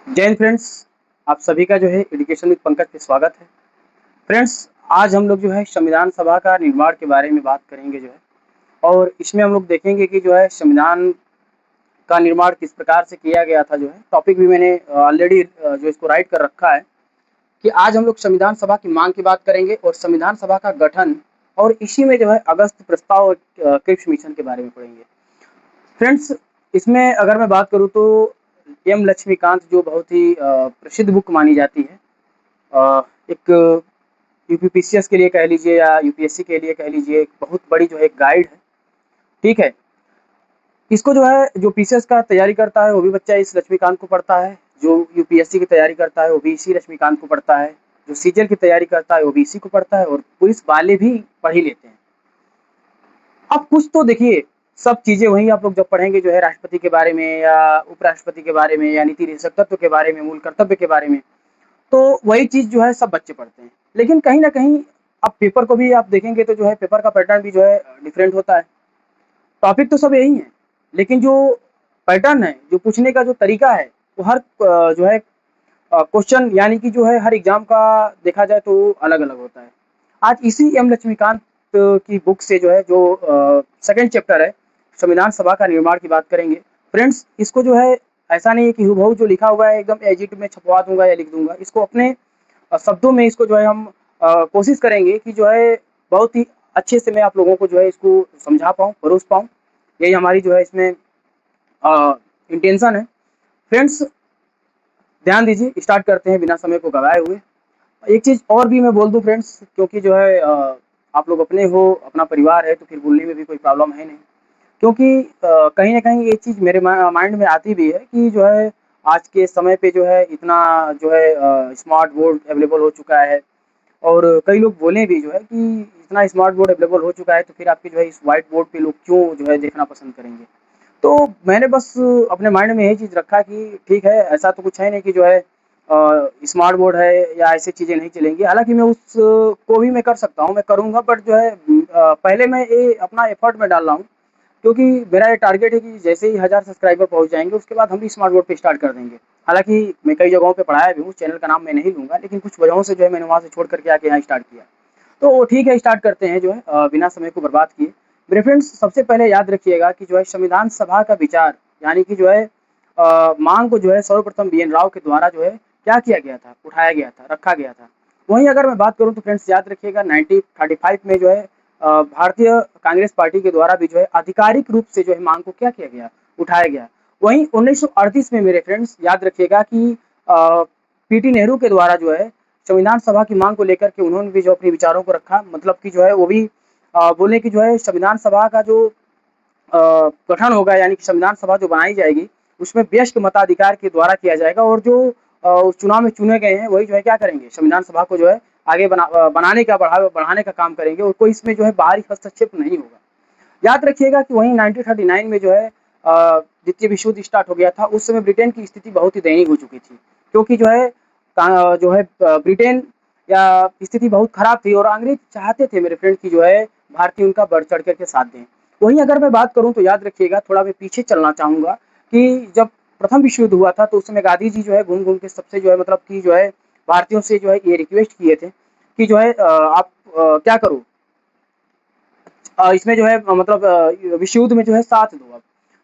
जय हिंद फ्रेंड्स। आप सभी का जो है एजुकेशन विद पंकज पे स्वागत है। फ्रेंड्स, आज हम लोग जो है संविधान सभा का निर्माण के बारे में बात करेंगे जो है, और इसमें हम लोग देखेंगे कि जो है संविधान का निर्माण किस प्रकार से किया गया था। जो है टॉपिक भी मैंने ऑलरेडी जो इसको राइट कर रखा है कि आज हम लोग संविधान सभा की मांग की बात करेंगे और संविधान सभा का गठन, और इसी में जो है अगस्त प्रस्ताव और क्रिप्स मिशन के बारे में पढ़ेंगे। फ्रेंड्स, इसमें अगर मैं बात करूँ तो एम लक्ष्मीकांत जो बहुत ही प्रसिद्ध बुक मानी जाती है, एक यूपीपीसीएस के लिए कह लीजिए या यूपीएससी के लिए कह लीजिए, एक बहुत बड़ी जो है गाइड है। ठीक है, इसको जो है जो पीसीएस का तैयारी करता है वो भी बच्चा इस लक्ष्मीकांत को पढ़ता है, जो यूपीएससी की तैयारी करता है वो भी इसी लक्ष्मीकांत को पढ़ता है, जो सीजीएल की तैयारी करता है वो भी इसी को पढ़ता है, और पुलिस वाले भी पढ़ ही लेते हैं। अब कुछ तो देखिए, सब चीज़ें वहीं आप लोग जब पढ़ेंगे जो है राष्ट्रपति के बारे में या उपराष्ट्रपति के बारे में या नीति निदेशक तत्व के बारे में, मूल कर्तव्य के बारे में, तो वही चीज़ जो है सब बच्चे पढ़ते हैं। लेकिन कहीं न कहीं अब पेपर को भी आप देखेंगे तो जो है पेपर का पैटर्न भी जो है डिफरेंट होता है। टॉपिक तो सब यही है, लेकिन जो पैटर्न है, जो पूछने का जो तरीका है, वो हर जो है क्वेश्चन यानी कि जो है हर एग्ज़ाम का देखा जाए तो अलग-अलग होता है। आज इसी एम लक्ष्मीकांत की बुक से जो है जो सेकंड चैप्टर है, संविधान सभा का निर्माण की बात करेंगे। फ्रेंड्स, इसको जो है ऐसा नहीं है कि हूबहू जो लिखा हुआ है एकदम एज इट में छपवा दूँगा या लिख दूँगा। इसको अपने शब्दों में इसको जो है हम कोशिश करेंगे कि जो है बहुत ही अच्छे से मैं आप लोगों को जो है इसको समझा पाऊँ, परोस पाऊँ। यही हमारी जो है इसमें इंटेंशन है। फ्रेंड्स, ध्यान दीजिए, स्टार्ट करते हैं बिना समय को गँवाए हुए। एक चीज़ और भी मैं बोल दूँ फ्रेंड्स, क्योंकि जो है आप लोग अपने हो, अपना परिवार है, तो फिर बोलने में भी कोई प्रॉब्लम है नहीं। क्योंकि कहीं न कहीं ये चीज़ मेरे माइंड में आती भी है कि जो है आज के समय पे जो है इतना जो है स्मार्ट बोर्ड अवेलेबल हो चुका है, और कई लोग बोले भी जो है कि इतना स्मार्ट बोर्ड अवेलेबल हो चुका है तो फिर आपके जो है इस व्हाइट बोर्ड पे लोग क्यों जो है देखना पसंद करेंगे। तो मैंने बस अपने माइंड में यही चीज़ रखा कि ठीक है, ऐसा तो कुछ है नहीं कि जो है स्मार्ट बोर्ड है या ऐसी चीज़ें नहीं चलेंगी। हालाँकि मैं उस को भी मैं कर सकता हूँ, मैं करूँगा, बट जो है पहले मैं ये अपना एफर्ट में डाल रहा हूँ, क्योंकि मेरा ये टारगेट है कि जैसे ही 1000 सब्सक्राइबर पहुँच जाएँगे उसके बाद हम भी स्मार्ट बोर्ड पे स्टार्ट कर देंगे। हालाँकि मैं कई जगहों पे पढ़ाया भी हूँ, चैनल का नाम मैं नहीं लूँगा, लेकिन कुछ वजहों से जो है मैंने वहाँ से छोड़ कर के आके यहाँ स्टार्ट किया। तो ठीक है, स्टार्ट करते हैं जो है बिना समय को बर्बाद किए। मेरे फ्रेंड्स, सबसे पहले याद रखिएगा कि जो है संविधान सभा का विचार यानी कि जो है मांग को जो है सर्वप्रथम बीएन राव के द्वारा जो है क्या किया गया था, उठाया गया था, रखा गया था। वहीं अगर मैं बात करूँ तो फ्रेंड्स याद रखिएगा 1935 में जो है भारतीय कांग्रेस पार्टी के द्वारा भी जो है आधिकारिक रूप से जो है मांग को क्या किया गया, उठाया गया। वहीं 1938 में मेरे फ्रेंड्स याद रखिएगा कि पीटी नेहरू के द्वारा जो है संविधान सभा की मांग को लेकर के उन्होंने भी जो अपने विचारों को रखा, मतलब कि जो है वो भी बोले कि जो है संविधान सभा का जो गठन होगा यानी कि संविधान सभा जो बनाई जाएगी उसमें व्यष्ट मताधिकार के द्वारा किया जाएगा, और जो उस चुनाव में चुने गए हैं वही जो है क्या करेंगे, संविधान सभा को जो है आगे बनाने का बढ़ाने का काम करेंगे, और कोई इसमें जो है बाहरी हस्तक्षेप नहीं होगा। याद रखिएगा कि वहीं 1939 में जो है द्वितीय विश्व युद्ध स्टार्ट हो गया था। उस समय ब्रिटेन की स्थिति बहुत ही दयनीय हो चुकी थी, क्योंकि जो है ब्रिटेन या स्थिति बहुत खराब थी, और अंग्रेज चाहते थे मेरे फ्रेंड की जो है भारतीय उनका बढ़ चढ़ करके साथ दें। वहीं अगर मैं बात करूं तो याद रखिएगा, थोड़ा मैं पीछे चलना चाहूँगा कि जब प्रथम विश्व युद्ध हुआ था तो उस समय गांधी जी जो है घूम-घूम के सबसे जो है मतलब कि जो है भारतीयों से जो है ये रिक्वेस्ट किए थे कि जो है आप क्या करो, इसमें जो है मतलब विश्व युद्ध में जो है साथ दो आप।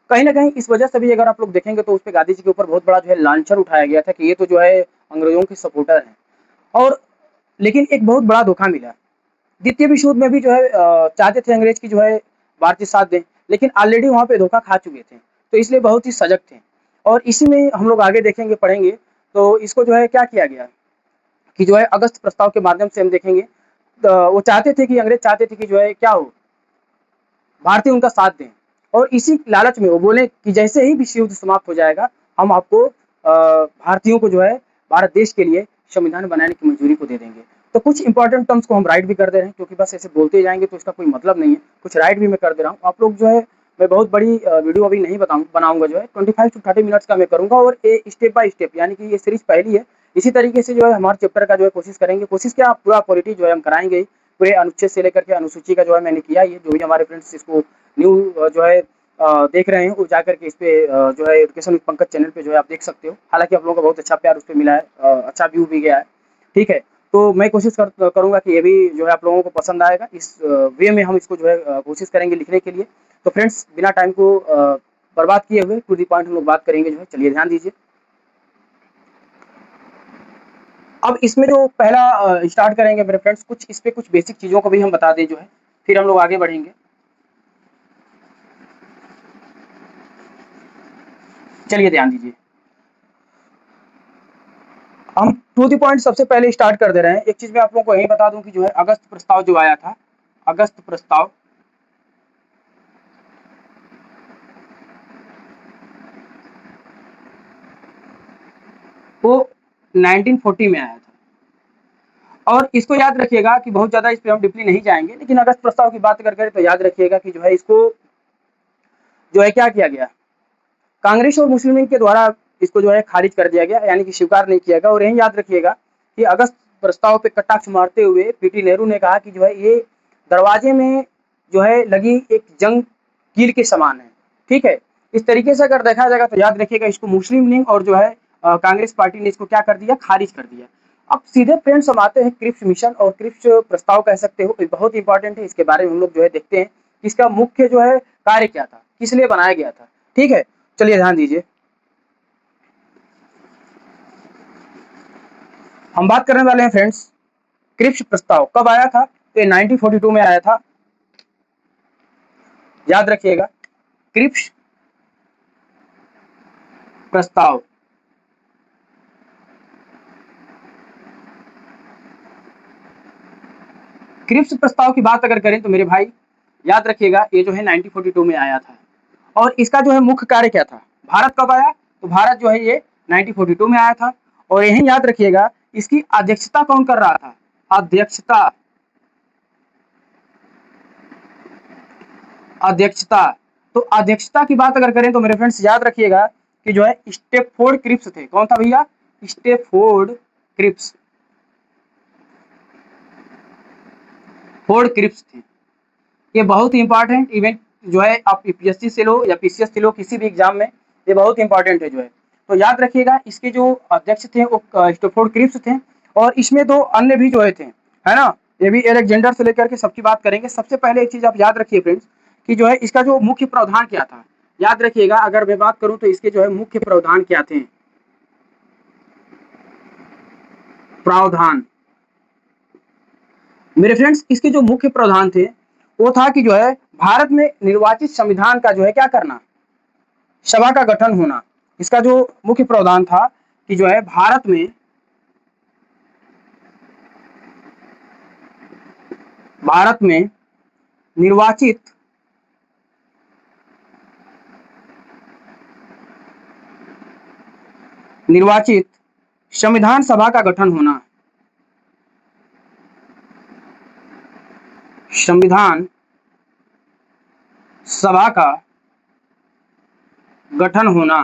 कहीं न कहीं इस वजह से भी अगर आप लोग देखेंगे तो उसपे गांधी जी के ऊपर बहुत बड़ा जो है लांछन उठाया गया था कि ये तो जो है अंग्रेज़ों के सपोर्टर हैं, और लेकिन एक बहुत बड़ा धोखा मिला। द्वितीय विश्व युद्ध में भी जो है चाहते थे अंग्रेज की जो है भारतीय साथ दें, लेकिन ऑलरेडी वहाँ पे धोखा खा चुके थे, तो इसलिए बहुत ही सजग थे। और इसी में हम लोग आगे देखेंगे, पढ़ेंगे, तो इसको जो है क्या किया गया कि जो है अगस्त प्रस्ताव के माध्यम से हम देखेंगे, वो चाहते थे कि अंग्रेज चाहते थे कि जो है क्या हो, भारतीय उनका साथ दें, और इसी लालच में वो बोले कि जैसे ही विश्व युद्ध समाप्त हो जाएगा हम आपको भारतीयों को जो है भारत देश के लिए संविधान बनाने की मंजूरी को दे देंगे। तो कुछ इंपॉर्टेंट टर्म्स को हम राइट भी कर दे रहे हैं, क्योंकि बस ऐसे बोलते जाएंगे तो इसका कोई मतलब नहीं है, कुछ राइट भी मैं कर दे रहा हूँ। आप लोग जो है, मैं बहुत बड़ी वीडियो अभी नहीं बनाऊंगा, जो है 25 to 30 मिनट्स का मैं करूंगा, और ये स्टेप बाय स्टेप यानी कि ये सीरीज पहली है। इसी तरीके से जो है हमारे चैप्टर का जो है कोशिश करेंगे, कोशिश क्या पूरा पॉलिटी जो है हम कराएंगे, पूरे अनुच्छेद से लेकर के अनुसूची का जो है मैंने किया, ये जो भी हमारे फ्रेंड्स इसको न्यू जो है देख रहे हैं वो जा करके इस पे जो है एजुकेशन विद पंकज चैनल पे जो है आप देख सकते हो। हालाँकि आप लोगों का बहुत अच्छा प्यार उस पे मिला है, अच्छा व्यू भी गया है, ठीक है? तो मैं कोशिश करूँगा कि ये भी जो है आप लोगों को पसंद आएगा। इस वे में हम इसको जो है कोशिश करेंगे लिखने के लिए। तो फ्रेंड्स बिना टाइम को बर्बाद किए हुए टू द पॉइंट हम लोग बात करेंगे जो है। चलिए ध्यान दीजिए। अब इसमें जो पहला स्टार्ट करेंगे मेरे फ्रेंड्स, कुछ इस पे कुछ बेसिक चीज़ों को भी हम बता दें जो है, फिर हम लोग आगे बढ़ेंगे। चलिए ध्यान दीजिए। हम टू द पॉइंट सबसे पहले स्टार्ट कर दे रहे हैं। एक चीज़ मैं आप लोगों को यही बता दूं कि जो है अगस्त प्रस्ताव जो आया था, अगस्त प्रस्ताव वो 1940 में आया था। और इसको याद रखिएगा कि बहुत ज़्यादा इस पे हम डीपली नहीं जाएंगे, लेकिन अगस्त प्रस्ताव की बात कर तो याद रखिएगा कि जो है इसको जो है क्या किया गया, कांग्रेस और मुस्लिम लीग के द्वारा इसको जो है खारिज कर दिया गया, यानी कि स्वीकार नहीं किया गया। और यही याद रखिएगा कि अगस्त प्रस्ताव पे कटाक्ष मारते हुए पीटी नेहरू ने कहा कि जो है ये दरवाजे में जो है लगी एक जंग कील के समान है, ठीक है? इस तरीके से अगर देखा जाएगा तो याद रखिएगा इसको मुस्लिम लीग और जो है कांग्रेस पार्टी ने इसको क्या कर दिया, खारिज कर दिया। अब सीधे फ्रेंड्स हम आते हैं क्रिप्स मिशन और क्रिप्स प्रस्ताव कह सकते हो, बहुत इंपॉर्टेंट है। इसके बारे में हम लोग जो है देखते हैं कि इसका मुख्य जो है कार्य क्या था, किस लिए बनाया गया था, ठीक है? चलिए ध्यान दीजिए। हम बात करने वाले हैं फ्रेंड्स, क्रिप्स प्रस्ताव कब आया था? तो ये 1942 में आया था। याद रखिएगा, क्रिप्स प्रस्ताव क्रिप्स प्रस्ताव की बात अगर करें तो मेरे भाई याद रखिएगा ये जो है 1942 में आया था। और इसका जो है मुख्य कार्य क्या था? भारत कब आया? तो भारत जो है ये 1942 में आया था। और यही याद रखिएगा इसकी अध्यक्षता कौन कर रहा था? अध्यक्षता, अध्यक्षता। तो अध्यक्षता की बात अगर करें तो मेरे फ्रेंड्स याद रखिएगा कि जो है स्टेपफोर्ड क्रिप्स थे। कौन था भैया? स्टेपफोर्ड क्रिप्स, फोर्ड क्रिप्स थे। ये बहुत ही इंपॉर्टेंट इवेंट जो है, आप यूपीएससी से लो या पीसीएस से लो, किसी भी एग्जाम में ये बहुत इंपॉर्टेंट है जो है। तो याद रखिएगा इसके जो अध्यक्ष थे वो स्टेफोर्ड क्रिप्स थे। और इसमें दो अन्य भी जो है थे, है ना? ये भी अलेक्जेंडर से लेकर के सबकी बात करेंगे। सबसे पहले एक चीज आप याद रखिए फ्रेंड्स कि जो है इसका जो मुख्य प्रावधान क्या था। याद रखिएगा अगर मैं बात करूं तो इसके जो है मुख्य प्रावधान क्या थे? प्रावधान मेरे फ्रेंड्स, इसके जो मुख्य प्रावधान थे वो था कि जो है भारत में निर्वाचित संविधान का जो है क्या करना, सभा का गठन होना। इसका जो मुख्य प्रावधान था कि जो है भारत में निर्वाचित निर्वाचित संविधान सभा का गठन होना, संविधान सभा का गठन होना।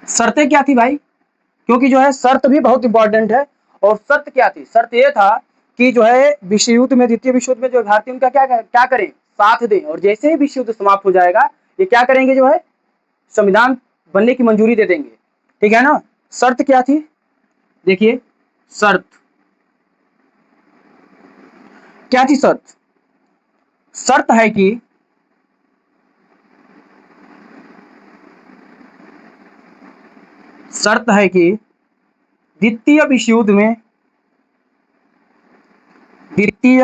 शर्तें क्या थी भाई? क्योंकि जो है शर्त भी बहुत इंपॉर्टेंट है। और शर्त क्या थी? शर्त ये था कि जो है विश्व युद्ध में, द्वितीय विश्व युद्ध में जो भारतीय उनका क्या करें, साथ दें। और जैसे ही विश्व युद्ध समाप्त हो जाएगा ये क्या करेंगे, जो है संविधान बनने की मंजूरी दे देंगे, ठीक है ना? शर्त क्या थी? देखिए शर्त क्या थी। शर्त शर्त है कि शर्त है कि द्वितीय विश्व युद्ध में, द्वितीय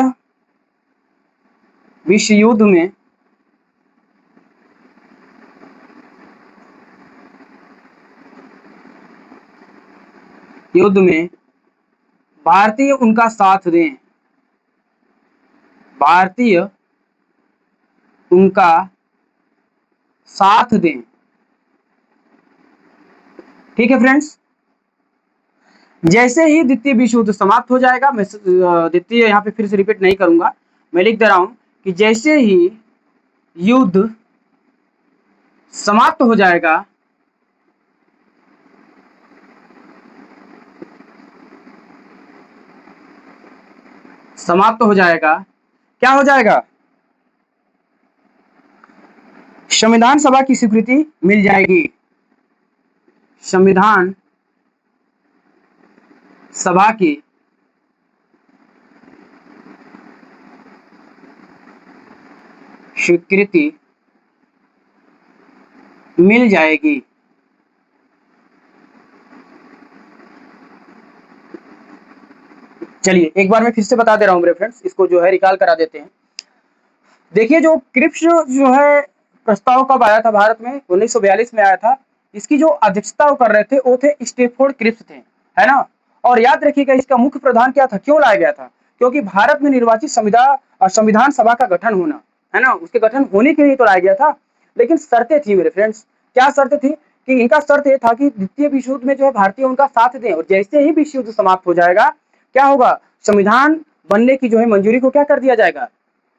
विश्व युद्ध में युद्ध में भारतीय उनका साथ दें, भारतीय उनका साथ दें, ठीक है फ्रेंड्स? जैसे ही द्वितीय विश्व युद्ध समाप्त हो जाएगा, मैं द्वितीय यहाँ पे फिर से रिपीट नहीं करूंगा, मैं लिख दे रहा हूं कि जैसे ही युद्ध समाप्त हो जाएगा, समाप्त हो जाएगा, क्या हो जाएगा, संविधान सभा की स्वीकृति मिल जाएगी। संविधान सभा की स्वीकृति मिल जाएगी। चलिए एक बार मैं फिर से बता दे रहा हूं मेरे फ्रेंड्स, इसको जो है रिकॉल करा देते हैं। देखिए जो क्रिप्स जो है प्रस्ताव कब आया था भारत में, 1942 में आया था। इसकी जो अध्यक्षता कर रहे थे वो थे स्टैफोर्ड क्रिप्स थे, है ना। और याद रखिएगा इसका मुख्य प्रावधान क्या था, क्यों लाया गया था, क्योंकि भारत में निर्वाचित संविधान सभा का गठन होना, है ना, उसके गठन होने के लिए तो लाया गया था। लेकिन शर्तें थी मेरे फ्रेंड्स, क्या शर्तें थी कि इनका शर्त ये था कि द्वितीय विश्व युद्ध में जो है भारतीय उनका साथ दें, और जैसे ही विश्व युद्ध समाप्त हो जाएगा क्या होगा, संविधान बनने की जो है मंजूरी को क्या कर दिया जाएगा,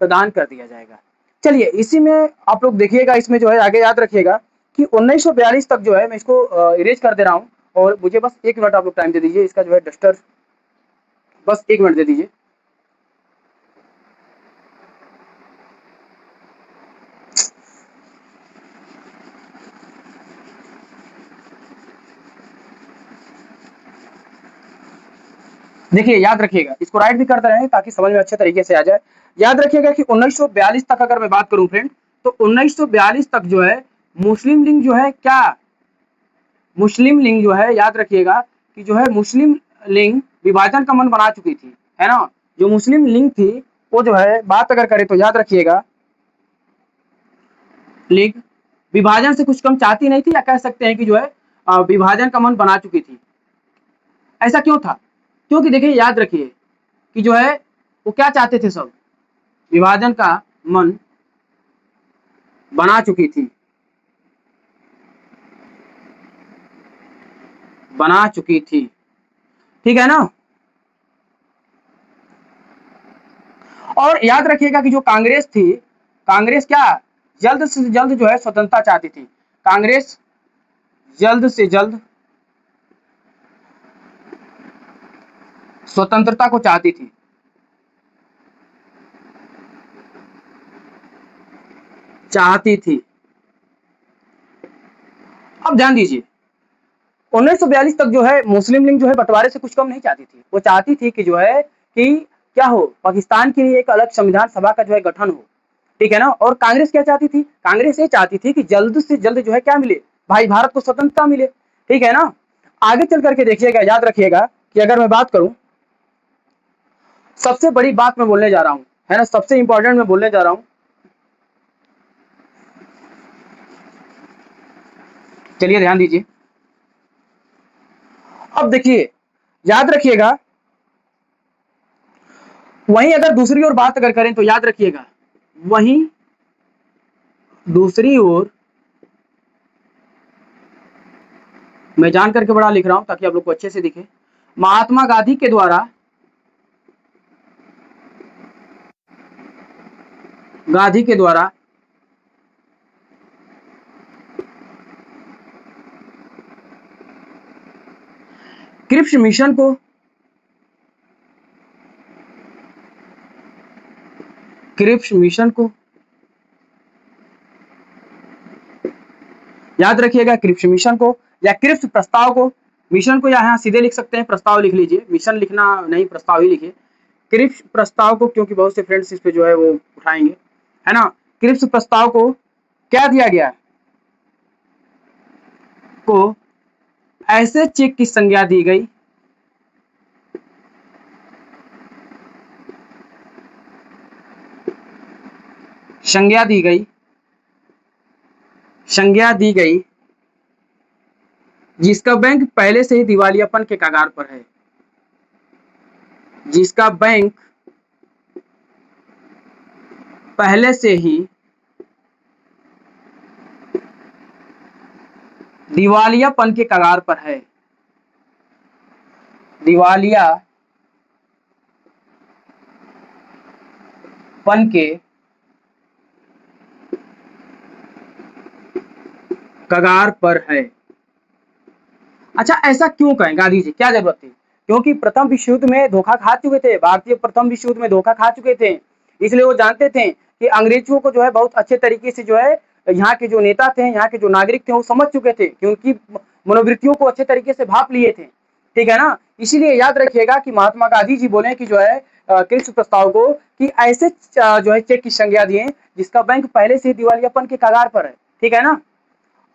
प्रदान कर दिया जाएगा। चलिए इसी में आप लोग देखिएगा, इसमें जो है आगे याद रखिएगा कि 1942 तक जो है, मैं इसको इरेज कर दे रहा हूँ, और मुझे बस 1 मिनट आप लोग टाइम दे दीजिए, इसका जो है डस्टर बस 1 मिनट दे दीजिए। देखिए याद रखिएगा, इसको राइट भी करते रहें ताकि समझ में अच्छे तरीके से आ जाए। याद रखिएगा कि 1942 तक अगर मैं बात करूं फ्रेंड, तो 1942 तक जो है मुस्लिम लीग जो है क्या, मुस्लिम लीग जो है, याद रखिएगा कि जो है मुस्लिम लीग विभाजन का मन बना चुकी थी, है ना। जो मुस्लिम लीग थी वो जो है, बात अगर करें तो याद रखिएगा, लीग विभाजन से कुछ कम चाहती नहीं थी, या कह सकते हैं कि जो है विभाजन का मन बना चुकी थी। ऐसा क्यों था, क्योंकि देखिए याद रखिए कि जो है वो क्या चाहते थे, सब विभाजन का मन बना चुकी थी, बना चुकी थी, ठीक है ना। और याद रखिएगा कि जो कांग्रेस थी, कांग्रेस क्या जल्द से जल्द जो है स्वतंत्रता चाहती थी, कांग्रेस जल्द से जल्द स्वतंत्रता को चाहती थी, चाहती थी। अब ध्यान दीजिए 1942 तक जो है मुस्लिम लीग जो है बंटवारे से कुछ कम नहीं चाहती थी, वो चाहती थी कि जो है कि क्या हो, पाकिस्तान के लिए एक अलग संविधान सभा का जो है गठन हो, ठीक है ना। और कांग्रेस क्या चाहती थी, कांग्रेस ये चाहती थी कि जल्द से जल्द जो है क्या मिले, भाई भारत को स्वतंत्रता मिले, ठीक है ना। आगे चल करके देखिएगा, याद रखिएगा कि अगर मैं बात करूं, सबसे बड़ी बात मैं बोलने जा रहा हूं, है ना, सबसे इंपॉर्टेंट मैं बोलने जा रहा हूं। चलिए ध्यान दीजिए, अब देखिए याद रखिएगा, वहीं अगर दूसरी ओर बात अगर करें तो याद रखिएगा, वहीं दूसरी ओर मैं जान करके बड़ा लिख रहा हूं ताकि आप लोग को अच्छे से दिखे, महात्मा गांधी के द्वारा, गांधी के द्वारा क्रिप्स मिशन को, क्रिप्स मिशन को याद रखिएगा, क्रिप्स मिशन को या क्रिप्स प्रस्ताव को, मिशन को यहाँ सीधे लिख सकते हैं, प्रस्ताव लिख लीजिए, मिशन लिखना नहीं, प्रस्ताव ही लिखिए। क्रिप्स प्रस्ताव को, क्योंकि बहुत से फ्रेंड्स इस पे जो है वो उठाएंगे, है ना। क्रिप्स प्रस्ताव को क्या दिया गया, को ऐसे चेक की संज्ञा दी गई, संज्ञा दी गई, संज्ञा दी गई, जिसका बैंक पहले से ही दिवालियापन के कगार पर है, जिसका बैंक पहले से ही दिवालियापन के कगार पर है, दिवालियापन के कगार पर है। अच्छा ऐसा क्यों कहें गांधी जी, क्या जरूरत थी, क्योंकि प्रथम विश्व युद्ध में धोखा खा चुके थे, भारतीय प्रथम विश्व युद्ध में धोखा खा चुके थे, इसलिए वो जानते थे कि अंग्रेजों को जो है बहुत अच्छे तरीके से जो है यहाँ के जो नेता थे, यहाँ के जो नागरिक थे, वो समझ चुके थे कि उनकी मनोवृत्तियों को अच्छे तरीके से भाप लिए थे। ठीक है ना। इसीलिए याद रखिएगा कि महात्मा गांधी जी बोले कि जो है क्रिप्स प्रस्ताव को कि ऐसे जो है चेक की संज्ञा दिए जिसका बैंक पहले से दिवालियापन के कगार पर है। ठीक है ना।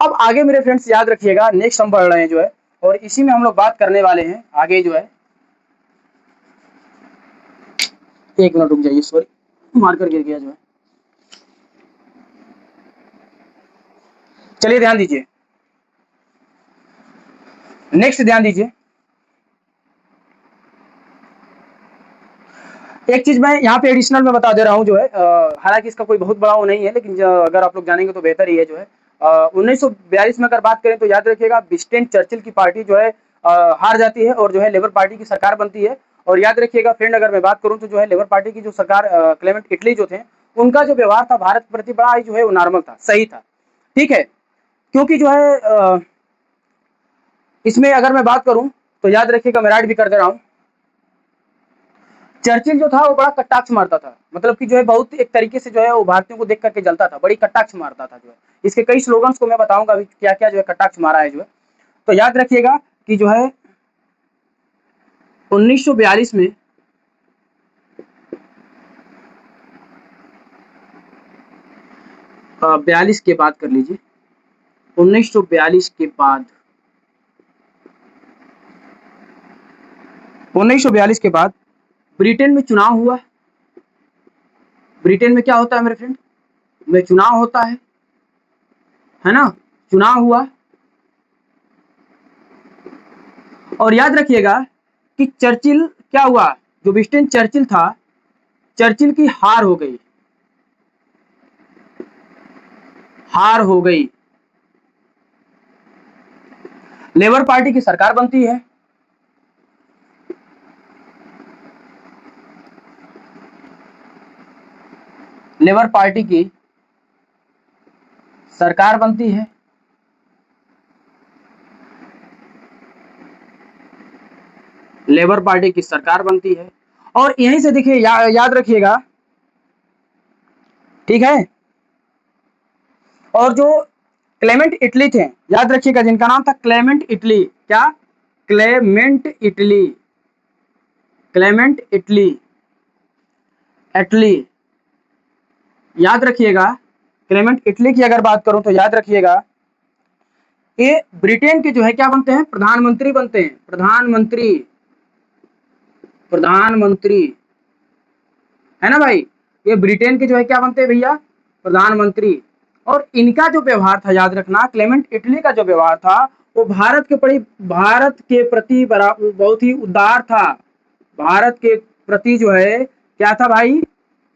अब आगे मेरे फ्रेंड्स याद रखिएगा, नेक्स्ट हम बढ़ रहे हैं जो है, और इसी में हम लोग बात करने वाले हैं आगे जो है। एक मिनट रुक जाइए, सॉरी मार्कर गिर गया जो है। चलिए ध्यान दीजिए, नेक्स्ट ध्यान दीजिए। एक चीज मैं यहाँ पे एडिशनल में बता दे रहा हूँ जो है, हालांकि इसका कोई बहुत बड़ा वो नहीं है, लेकिन अगर आप लोग जानेंगे तो बेहतर ही है जो है। 1942 में अगर बात करें तो याद रखिएगा विंस्टन चर्चिल की पार्टी जो है हार जाती है और जो है लेबर पार्टी की सरकार बनती है। और याद रखिएगा फ्रेंड, अगर मैं बात करूं तो जो है लेबर पार्टी की जो सरकार, क्लेमेंट इटली जो थे, उनका जो व्यवहार था भारत के प्रति बड़ा ही जो है वो नॉर्मल था, सही था। ठीक है, क्योंकि जो है इसमें अगर मैं बात करूं तो याद रखिएगा, मैं राइट भी कर दे रहा हूं, चर्चिल जो था वो बड़ा कटाक्ष मारता था, मतलब कि जो है बहुत एक तरीके से जो है वो भारतीयों को देख करके जलता था, बड़ी कटाक्ष मारता था जो है। इसके कई स्लोगन्स को मैं बताऊंगा अभी क्या क्या जो है कटाक्ष मारा है जो है। तो याद रखिएगा कि जो है 1942 में 42 के बाद कर लीजिए, 1942 के बाद 1942 के बाद ब्रिटेन में चुनाव हुआ। ब्रिटेन में क्या होता है मेरे फ्रेंड, में चुनाव होता है ना, चुनाव हुआ। और याद रखिएगा कि चर्चिल क्या हुआ, जो विंस्टन चर्चिल था, चर्चिल की हार हो गई, हार हो गई। लेबर पार्टी की सरकार बनती है। लेबर पार्टी की सरकार बनती है। लेबर पार्टी की सरकार बनती है और यहीं से देखिए याद रखिएगा, ठीक है। और जो क्लेमेंट इटली थे, याद रखिएगा, जिनका नाम था क्लेमेंट इटली, क्या, Clement Italy, Clement Italy, Italy, याद रखिएगा। क्लेमेंट इटली की अगर बात करूं तो याद रखिएगा ये ब्रिटेन के जो है क्या बनते हैं, प्रधानमंत्री बनते हैं, प्रधानमंत्री, प्रधानमंत्री, है ना भाई। ये ब्रिटेन के जो है क्या बनते हैं भैया, प्रधानमंत्री। और इनका जो व्यवहार था, याद रखना, क्लेमेंट इटली का जो व्यवहार था वो भारत के प्रति बहुत ही उदार था। भारत के प्रति जो है क्या था भाई,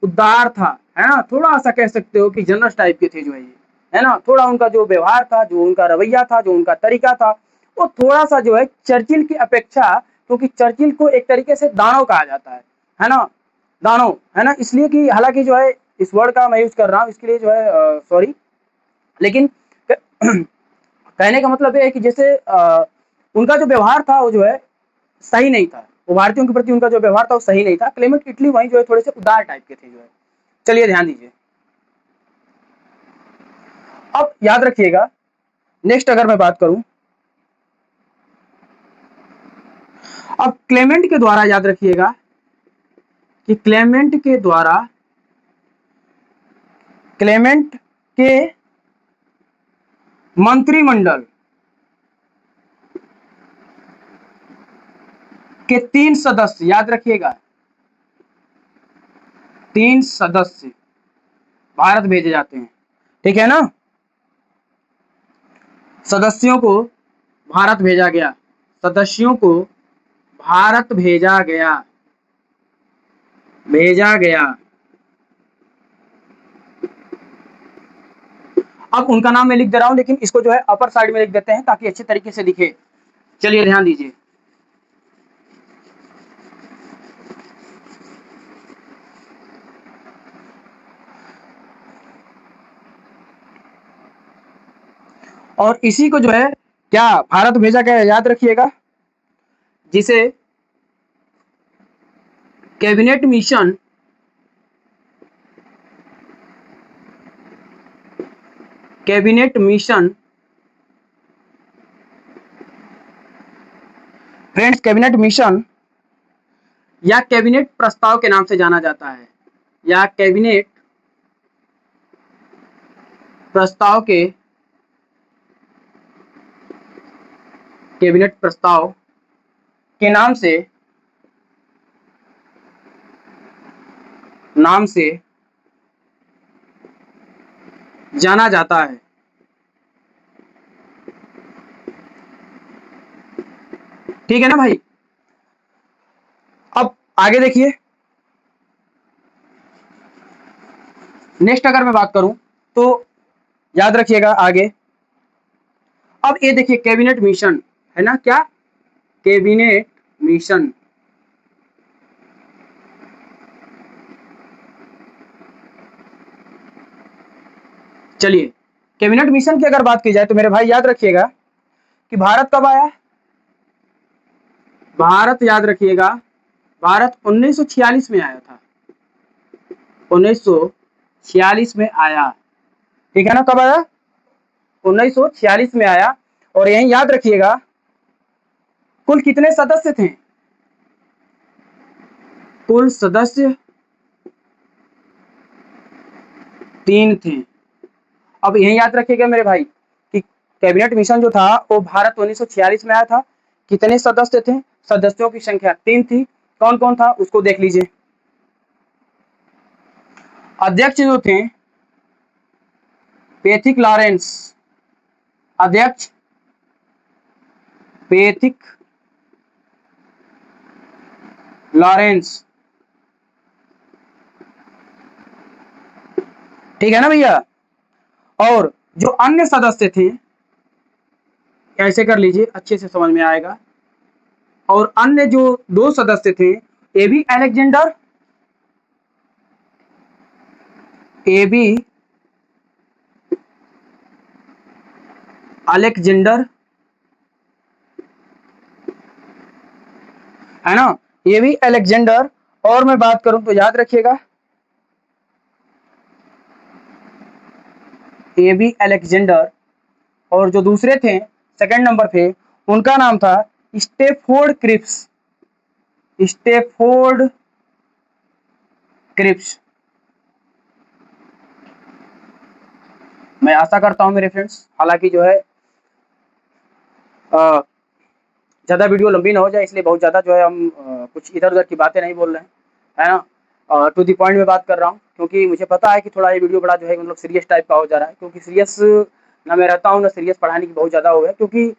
उदार था, है ना। थोड़ा सा कह सकते हो कि जनरस टाइप के थे जो है ना। थोड़ा उनका जो व्यवहार था, जो उनका रवैया था, जो उनका तरीका था, वो थोड़ा सा जो है चर्चिल की अपेक्षा, क्योंकि चर्चिल को एक तरीके से दानव कहा जाता है ना, दानव, है ना। इसलिए कि हालांकि जो है इस वर्ड का मैं यूज कर रहा हूँ इसके लिए जो है सॉरी, लेकिन कहने का मतलब ये है कि जैसे उनका जो व्यवहार था वो जो है सही नहीं था, वो भारतीयों के प्रति उनका जो व्यवहार था वो सही नहीं था। क्लेमेंट इटली वहीं जो है थोड़े से उदार टाइप के थे जो है। चलिए ध्यान दीजिए, अब याद रखिएगा, नेक्स्ट अगर मैं बात करूं, अब क्लेमेंट के द्वारा याद रखिएगा कि क्लेमेंट के द्वारा, क्लेमेंट के मंत्रिमंडल के 3 सदस्य, याद रखिएगा 3 सदस्य भारत भेजे जाते हैं। ठीक है ना, सदस्यों को भारत भेजा गया, सदस्यों को भारत भेजा गया, भेजा गया। अब उनका नाम मैं लिख दे रहा हूं, लेकिन इसको जो है अपर साइड में लिख देते हैं ताकि अच्छे तरीके से दिखे। चलिए ध्यान दीजिए, और इसी को जो है क्या भारत भेजा गया, याद रखिएगा, जिसे cabinet mission, cabinet mission, friends cabinet mission या कैबिनेट प्रस्ताव के नाम से जाना जाता है, या कैबिनेट प्रस्ताव के कैबिनेट प्रस्ताव के नाम से जाना जाता है। ठीक है ना भाई। अब आगे देखिए, नेक्स्ट अगर मैं बात करूं तो याद रखिएगा आगे। अब ये देखिए कैबिनेट मिशन है ना, क्या कैबिनेट मिशन, चलिए कैबिनेट मिशन की अगर बात की जाए तो मेरे भाई याद रखिएगा कि भारत कब आया, भारत याद रखिएगा भारत 1946 में आया था, 1946 में आया। ठीक है ना, कब आया, 1946 में आया। और यही याद रखिएगा कुल कितने सदस्य थे, कुल सदस्य 3 थे। अब यही याद रखिएगा मेरे भाई कि कैबिनेट मिशन जो था वो भारत 1946 में आया था। कितने सदस्य थे, सदस्यों की संख्या 3 थी। कौन कौन था उसको देख लीजिए। अध्यक्ष जो थे पैथिक लॉरेंस, अध्यक्ष पैथिक लॉरेंस, ठीक है ना भैया। और जो अन्य सदस्य थे, ऐसे कर लीजिए अच्छे से समझ में आएगा। और अन्य जो 2 सदस्य थे, एबी अलेक्जेंडर, एबी अलेक्जेंडर है ना, एबी अलेक्जेंडर। और मैं बात करूं तो याद रखिएगा एबी अलेक्जेंडर। और जो दूसरे थे सेकंड नंबर पे, उनका नाम था स्टेफोर्ड क्रिप्स, स्टेफोर्ड क्रिप्स। मैं आशा करता हूं मेरे फ्रेंड्स, हालांकि जो है ज़्यादा वीडियो लंबी ना हो जाए, इसलिए बहुत ज़्यादा जो है हम कुछ इधर उधर की बातें नहीं बोल रहे हैं, है ना। टू दी पॉइंट में बात कर रहा हूँ, क्योंकि मुझे पता है कि थोड़ा ये वीडियो बड़ा जो है मतलब सीरियस टाइप का हो जा रहा है, क्योंकि सीरियस ना मैं रहता हूँ ना सीरियस पढ़ाने की बहुत ज़्यादा हो है। क्योंकि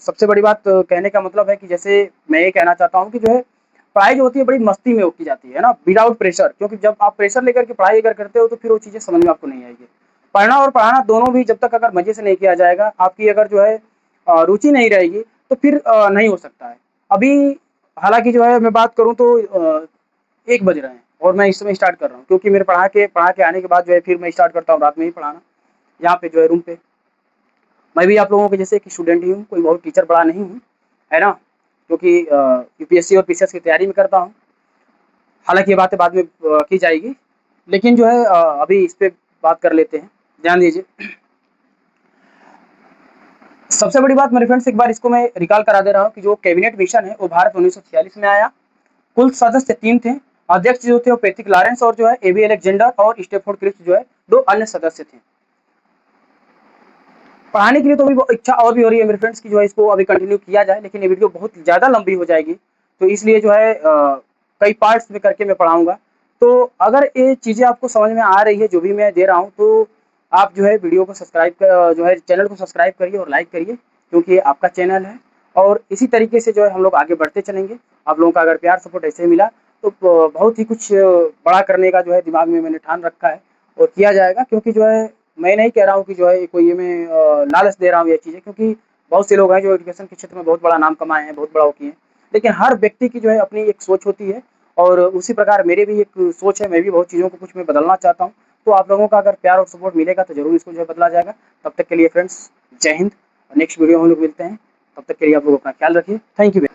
सबसे बड़ी बात कहने का मतलब है कि जैसे मैं ये कहना चाहता हूँ कि जो है पढ़ाई जो होती है बड़ी मस्ती में की जाती है ना, विदाउट प्रेशर। क्योंकि जब आप प्रेशर लेकर के पढ़ाई अगर करते हो तो फिर वो चीज़ें समझ में आपको नहीं आएगी। पढ़ना और पढ़ाना दोनों भी जब तक अगर मजे से नहीं किया जाएगा, आपकी अगर जो है रुचि नहीं रहेगी, तो फिर नहीं हो सकता है। अभी हालांकि जो है मैं बात करूं तो 1 बज रहे हैं और मैं इस समय स्टार्ट कर रहा हूं, क्योंकि मेरे पढ़ा के आने के बाद जो है फिर मैं स्टार्ट करता हूं रात में ही पढ़ाना, यहाँ पे जो है रूम पे। मैं भी आप लोगों के जैसे एक स्टूडेंट ही हूँ, कोई बहुत टीचर बड़ा नहीं हूँ, है ना। क्योंकि यूपीएससी और पीसीएस की तैयारी में करता हूँ। हालांकि ये बातें बाद में की जाएगी, लेकिन जो है अभी इस पर बात कर लेते हैं, ध्यान दीजिए। सबसे बड़ी बात मेरे फ्रेंड्स, एक बार इसको मैं रिकॉल करा दे रहा हूँ कि जो कैबिनेट मिशन है वो भारत 1946 में आया। कुल सदस्य 3 थे। अध्यक्ष जो थे वो पैथिक लॉरेंस और जो है एबी अलेक्जेंडर और स्टेफोर्ड क्रिप्स जो है 2 अन्य सदस्य थे। पढ़ाने के लिए तो अभी इच्छा और भी हो रही है मेरे फ्रेंड्स की जो है इसको अभी कंटिन्यू किया जाए, लेकिन ये वीडियो बहुत ज़्यादा लंबी हो जाएगी, तो इसलिए जो है कई पार्ट्स में करके मैं पढ़ाऊँगा। तो अगर ये चीज़ें आपको समझ में आ रही है जो भी मैं दे रहा हूँ, तो आप जो है वीडियो को सब्सक्राइब जो है चैनल को सब्सक्राइब करिए और लाइक करिए, क्योंकि ये आपका चैनल है। और इसी तरीके से जो है हम लोग आगे बढ़ते चलेंगे। आप लोगों का अगर प्यार सपोर्ट ऐसे ही मिला तो बहुत ही कुछ बड़ा करने का जो है दिमाग में मैंने ठान रखा है और किया जाएगा। क्योंकि जो है मैं नहीं कह रहा हूँ कि जो है कोई ये मैं लालच दे रहा हूँ ये चीज़ें, क्योंकि बहुत से लोग हैं जो एजुकेशन के क्षेत्र में बहुत बड़ा नाम कमाए हैं, बहुत बड़ा वो किए हैं। लेकिन हर व्यक्ति की जो है अपनी एक सोच होती है, और उसी प्रकार मेरे भी एक सोच है, मैं भी बहुत चीज़ों को कुछ मैं बदलना चाहता हूँ। तो आप लोगों का अगर प्यार और सपोर्ट मिलेगा तो ज़रूर इसको जो है बदला जाएगा। तब तक के लिए फ्रेंड्स जय हिंद, नेक्स्ट वीडियो हम लोग मिलते हैं। तब तक के लिए आप लोग अपना ख्याल रखिए। Thank you.